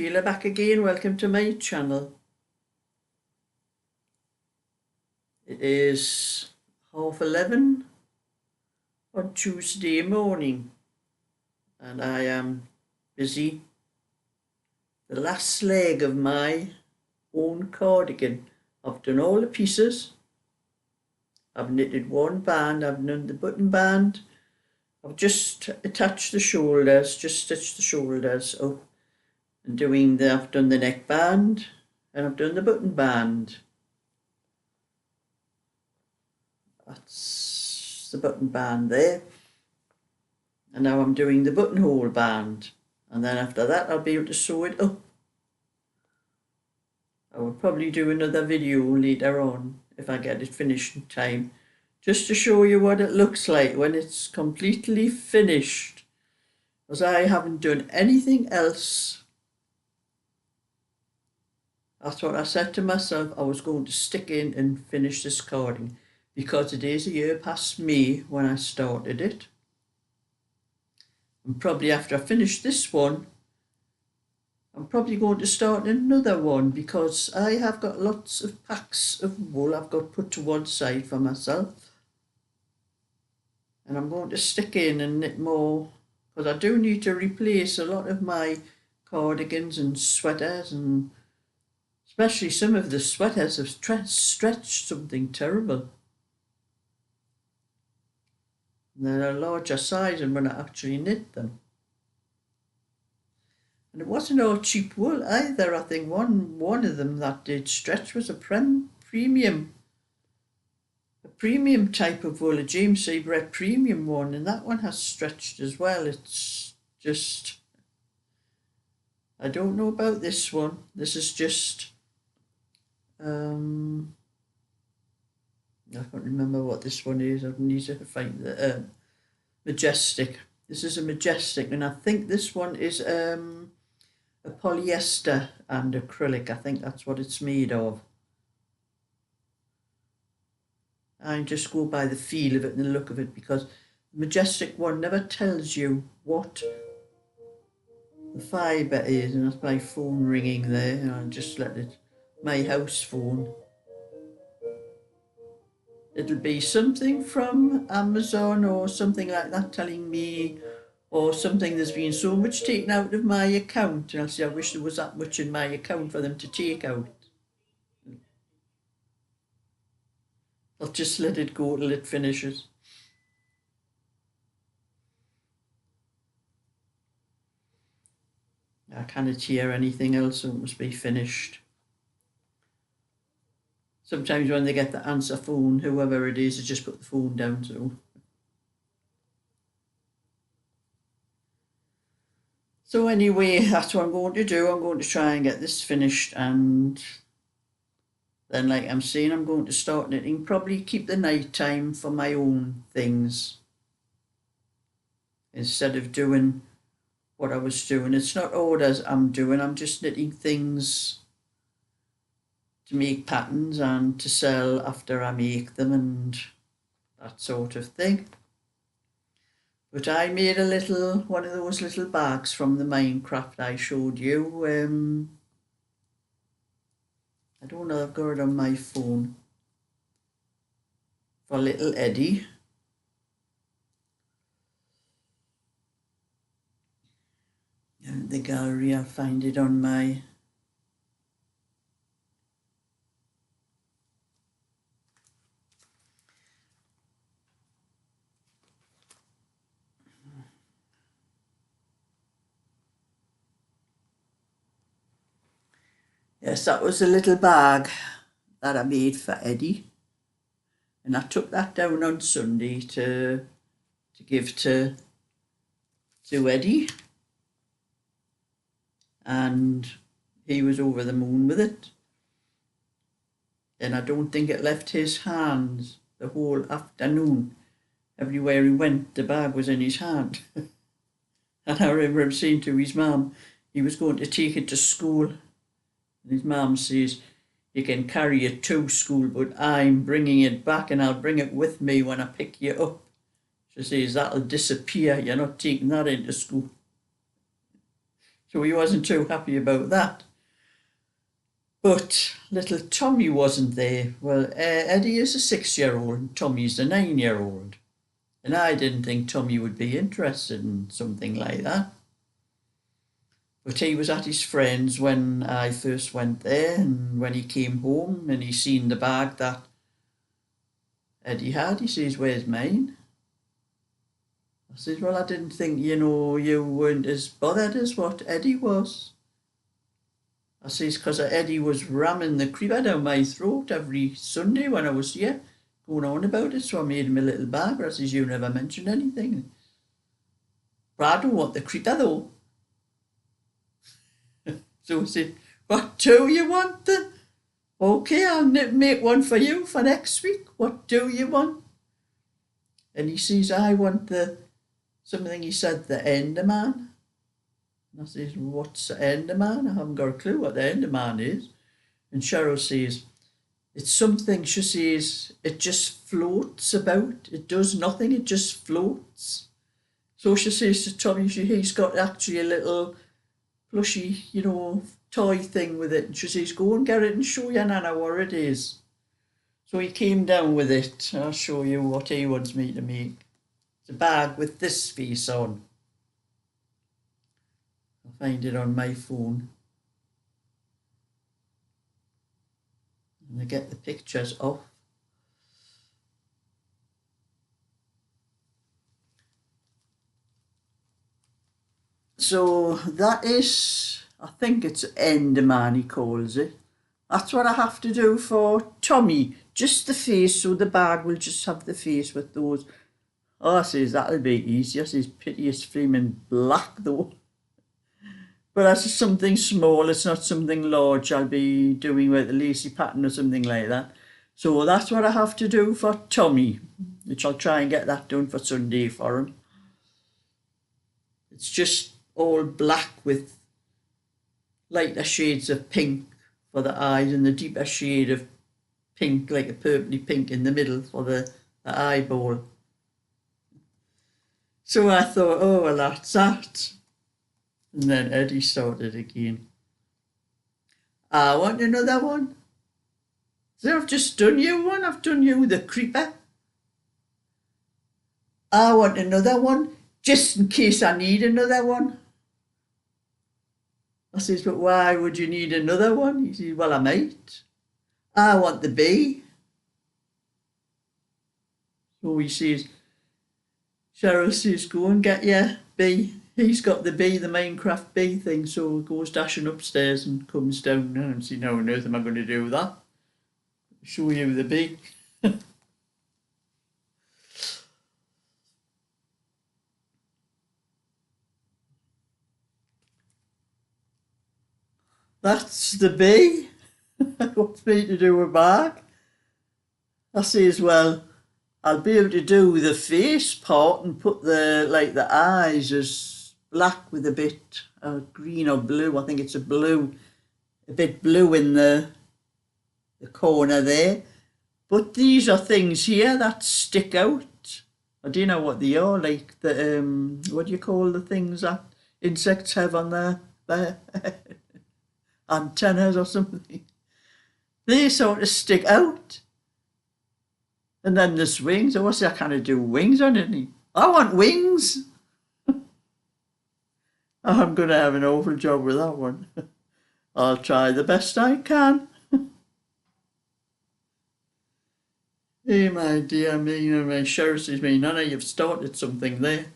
Sheila back again. Welcome to my channel. It is 11:30 on Tuesday morning and I am busy. The last leg of my own cardigan. I've done all the pieces. I've knitted one band, I've done the button band. I've just attached the shoulders, just stitched the shoulders up and I've done the neck band and I've done the button band. That's the button band there. And now I'm doing the buttonhole band. And then after that I'll be able to sew it up. I will probably do another video later on if I get it finished in time, just to show you what it looks like when it's completely finished, because I haven't done anything else. That's what I said to myself. I was going to stick in and finish this cardigan because it is a year past May when I started it. And probably after I finish this one, I'm probably going to start another one because I have got lots of packs of wool I've got put to one side for myself. And I'm going to stick in and knit more because I do need to replace a lot of my cardigans and sweaters, and especially some of the sweaters have stretched something terrible. And they're a larger size than when I actually knit them. And it wasn't all cheap wool either. I think one of them that did stretch was a premium type of wool, a James C. Brett premium one, and that one has stretched as well. It's just, I don't know about this one. This is just, I can't remember what this one is. I need to find the Majestic. This is a Majestic, and I think this one is a polyester and acrylic. I think that's what it's made of. I just go by the feel of it and the look of it, because the Majestic one never tells you what the fibre is. And that's my phone ringing there, and I'll just let it, my house phone. It'll be something from Amazon or something like that telling me, or something there's been so much taken out of my account, and I'll say I wish there was that much in my account for them to take out. I'll just let it go till it finishes. I can't hear anything else, so it must be finished. Sometimes when they get the answer phone, whoever it is, they just put the phone down. So anyway, that's what I'm going to do. I'm going to try and get this finished, and then, like I'm saying, I'm going to start knitting, probably keep the night time for my own things instead of doing what I was doing. It's not orders I'm doing, I'm just knitting things to make patterns and to sell after I make them and that sort of thing. But I made one of those little bags from the Minecraft I showed you. I don't know, I've got it on my phone. For little Eddie. In the gallery, I'll find it on my... Yes, that was a little bag that I made for Eddie. And I took that down on Sunday to give to Eddie. And he was over the moon with it. And I don't think it left his hands the whole afternoon. Everywhere he went, the bag was in his hand. And I remember him saying to his mum, he was going to take it to school. And his mum says, you can carry it to school, but I'm bringing it back and I'll bring it with me when I pick you up. She says, that'll disappear. You're not taking that into school. So he wasn't too happy about that. But little Tommy wasn't there. Well, Eddie is a 6-year-old and Tommy's a 9-year-old. And I didn't think Tommy would be interested in something like that. But he was at his friend's when I first went there, and when he came home and he seen the bag that Eddie had, he says, "Where's mine?" I said, "Well, I didn't think, you weren't as bothered as what Eddie was." I says, "Because Eddie was ramming the creeper down my throat every Sunday when I was here, going on about it, so I made him a little bag." But I says, "You never mentioned anything." "But I don't want the creeper though." So I said, "What do you want then?" "Okay, I'll make one for you for next week. What do you want?" And he says, "I want something," he said, "the Enderman." And I says, "What's the Enderman?" "I haven't got a clue what the Enderman is." And Cheryl says, "It's something," she says, "it just floats about. It does nothing, it just floats." So she says to Tommy, he's got actually a little plushy, toy thing with it. And she says, "Go and get it and show your Nana what it is." So he came down with it. I'll show you what he wants me to make. It's a bag with this face on. I'll find it on my phone. And I get the pictures off. So that is, I think it's Enderman he calls it. That's what I have to do for Tommy. Just the face, so the bag will just have the face with those. Oh, I says, that'll be easy. I says, pity it's flaming black though. But that's something small, it's not something large I'll be doing with a lacy pattern or something like that. So that's what I have to do for Tommy, which I'll try and get that done for Sunday for him. It's just all black with lighter shades of pink for the eyes and the deeper shade of pink, like a purpley pink in the middle for the eyeball. So I thought, oh, well, that's that. And then Eddie started again. "I want another one." So I've just done you one. I've done you the creeper. "I want another one, just in case I need another one." I says, "But why would you need another one?" He says, "Well, I might." "I want the bee." So he says, Cheryl says, "Go and get your bee." He's got the bee, the Minecraft bee thing, so he goes dashing upstairs and comes down and see, "How on earth am I going to do that?" Show you the bee. That's the bee. Wants me to do a bag. I says, "Well, I'll be able to do the face part and put the eyes as black with a bit of green or blue. I think it's a bit blue in the corner there. But these are things here that stick out. I don't know what they are, like the what do you call the things that insects have on their antennas or something? They sort of stick out. And then there's wings. What's that kind of do wings on it? I want wings. I'm going to have an awful job with that one. I'll try the best I can. Hey, my dear, my Cheryl says, "Me, Nana, you've started something there."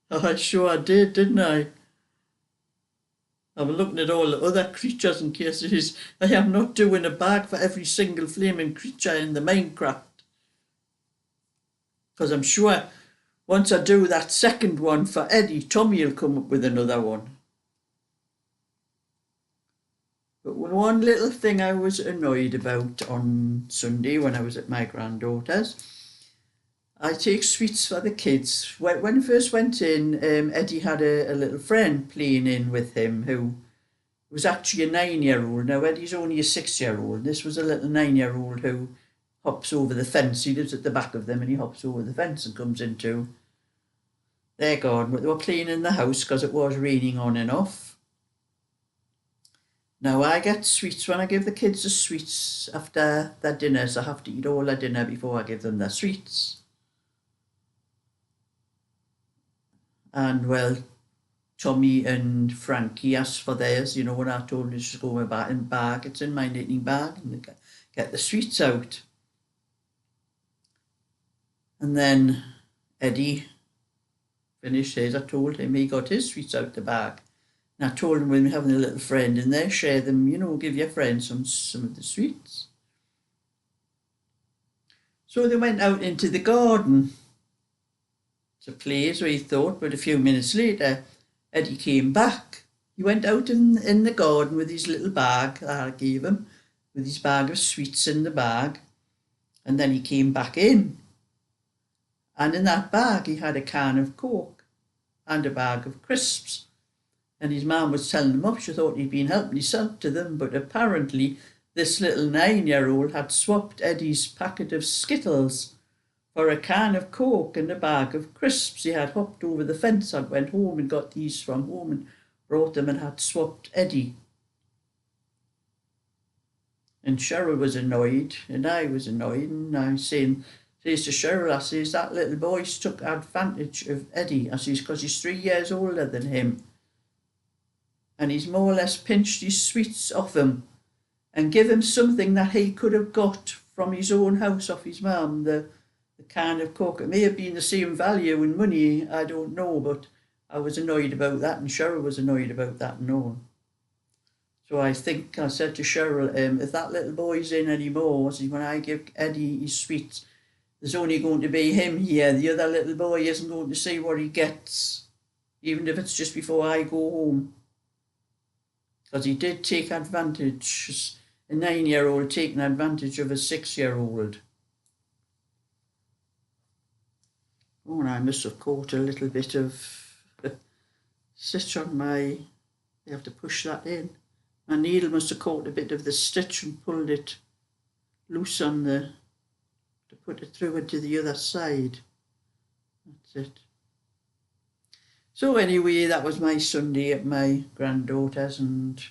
I sure did, didn't I? I'm looking at all the other creatures in case I am not doing a bag for every single flaming creature in the Minecraft. Because I'm sure once I do that second one for Eddie, Tommy will come up with another one. But one little thing I was annoyed about on Sunday when I was at my granddaughter's, I take sweets for the kids. When I first went in, Eddie had a little friend playing in with him who was actually a 9-year-old. Now, Eddie's only a 6-year-old. This was a little 9-year-old who hops over the fence. He lives at the back of them and he hops over the fence and comes into their garden, but they were cleaning the house because it was raining on and off. Now I get sweets when I give the kids the sweets after their dinners. I have to eat all their dinner before I give them their sweets. And well, Tommy and Frankie asked for theirs, you know, when I told them to just go in my bag, it's in my knitting bag, and get the sweets out. And then Eddie finished his. I told him he got his sweets out the bag. And I told him when we're having a little friend in there, share them, you know, give your friends some of the sweets. So they went out into the garden to play, as we thought, but a few minutes later, Eddie came back. He went out in the garden with his little bag that I gave him, with his bag of sweets in the bag, and then he came back in. And in that bag he had a can of Coke and a bag of crisps. And his mum was telling him off. She thought he'd been helping himself to them, but apparently this little 9-year-old had swapped Eddie's packet of Skittles for a can of Coke and a bag of crisps. He had hopped over the fence and went home and got these from home and brought them and had swapped Eddie. And Cheryl was annoyed, and I was annoyed, and I says to Cheryl, I says, that little boy's took advantage of Eddie. I says, because he's 3 years older than him. And he's more or less pinched his sweets off him and give him something that he could have got from his own house off his mum, the can of Coke. It may have been the same value in money, I don't know, but I was annoyed about that, and Cheryl was annoyed about that and all. So I think I said to Cheryl, if that little boy's in anymore, when I give Eddie his sweets, there's only going to be him here. The other little boy isn't going to see what he gets, even if it's just before I go home. Because he did take advantage, a 9-year-old taking advantage of a 6-year-old. Oh, and I must have caught a little bit of stitch on my, you have to push that in. My needle must have caught a bit of the stitch and pulled it loose on to put it through into the other side. That's it. So anyway, that was my Sunday at my granddaughter's, and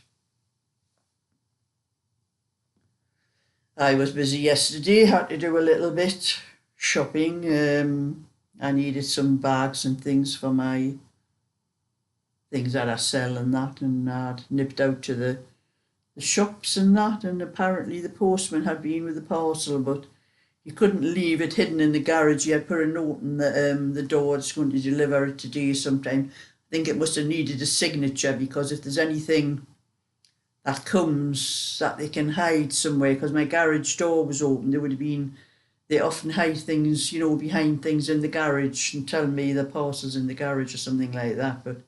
I was busy yesterday, had to do a little bit shopping. I needed some bags and things for my things that I sell and that, and I'd nipped out to the shops and that, and apparently the postman had been with the parcel, but he couldn't leave it hidden in the garage. He had put a note in the door, it's going to deliver it today sometime. I think it must have needed a signature, because if there's anything that comes that they can hide somewhere, because my garage door was open, they often hide things, you know, behind things in the garage and tell me the parcel's in the garage or something like that. But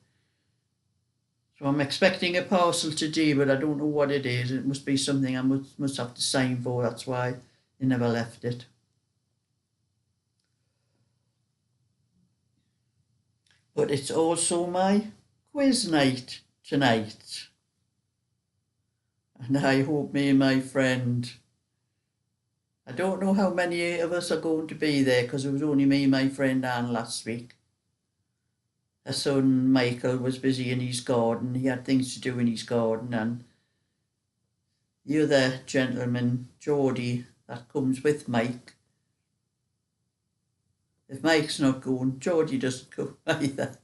so I'm expecting a parcel today, but I don't know what it is. It must be something I must have to sign for. That's why they never left it. But it's also my quiz night tonight. And I hope me and my friend, I don't know how many of us are going to be there, because it was only me and my friend Anne last week. Her son Michael was busy in his garden. He had things to do in his garden, and the other gentleman, Geordie, that comes with Mike. If Mike's not going, Geordie doesn't go either.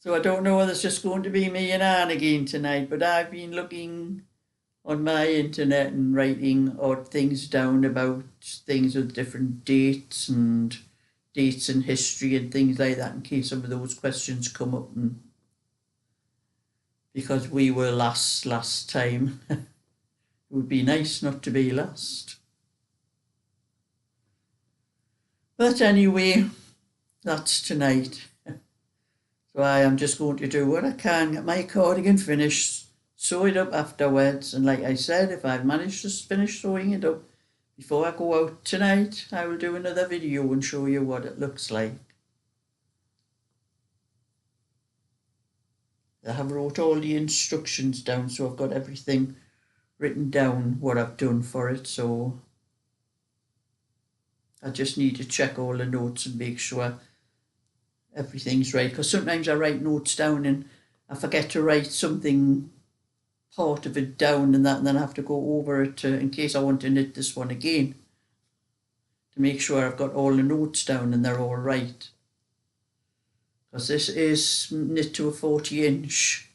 So I don't know whether it's just going to be me and Anne again tonight, but I've been looking on my internet and writing odd things down about things with different dates in history and things like that, in case some of those questions come up. And because we were last time, it would be nice not to be last. But anyway, that's tonight. So I am just going to do what I can, get my cardigan finished, sew it up afterwards, and like I said, if I've managed to finish sewing it up before I go out tonight, I will do another video and show you what it looks like. I have wrote all the instructions down, so I've got everything written down, what I've done for it, so I just need to check all the notes and make sure everything's right, because sometimes I write notes down and I forget to write something, part of it down and then I have to go over it in case I want to knit this one again, to make sure I've got all the notes down and they're all right. Because this is knit to a 40-inch,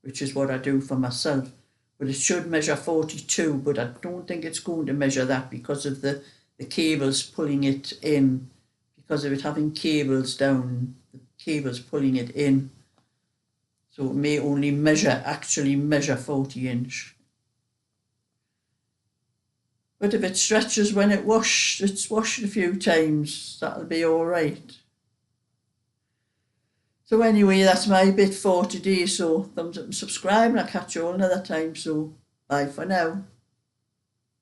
which is what I do for myself. But it should measure 42, but I don't think it's going to measure that because of the cables pulling it in. Because of it having cables down, the cables pulling it in. So it may only actually measure 40-inch. But if it stretches when it's washed a few times, that'll be all right. So anyway, that's my bit for today. So thumbs up and subscribe, and I'll catch you all another time. So bye for now.